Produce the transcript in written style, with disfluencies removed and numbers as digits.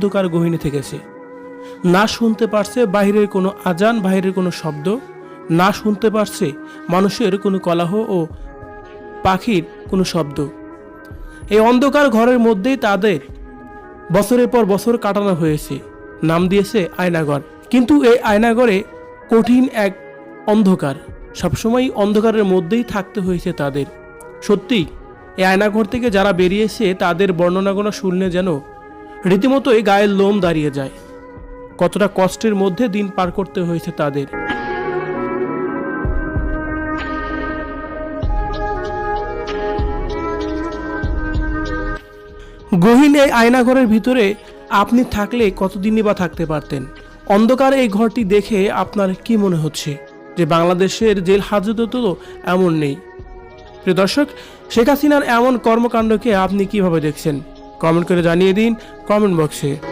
অন্ধকার গহীনে থেকেছে। না শুনতে পারছে বাহিরের কোনো আজান, বাহিরের কোনো শব্দ, না শুনতে পারছে মানুষের কোনো কোলাহল ও পাখির কোনো শব্দ। এই অন্ধকার ঘরের মধ্যেই তাদের বছরের পর বছর কাটানো হয়েছে। নাম দিয়েছে আয়নাঘর। কিন্তু এই আয়নাঘরে কঠিন এক অন্ধকার, সবসময় অন্ধকারের মধ্যেই থাকতে হয়েছে তাদের। সত্যি এই আয়নাঘর থেকে যারা বেরিয়েছে তাদের বর্ণনাগুলো শুনলে যেন রীতিমতোই গায়ের লোম দাঁড়িয়ে যায়। কতটা কষ্টের মধ্যে দিন পার করতে হয়েছে তাদের। গহীন এই আয়নাঘরের ভিতরে আপনি থাকলে কতদিনই বা থাকতে পারতেন? অন্ধকার এই ঘরটি দেখে আপনার কি মনে হচ্ছে যে বাংলাদেশের জেল হাজতে তো এমন নেই? প্রিয় দর্শক, শেখ হাসিনার এমন কর্মকাণ্ডকে আপনি কিভাবে দেখছেন? কমেন্ট করে জানিয়ে দিন কমেন্ট বক্সে।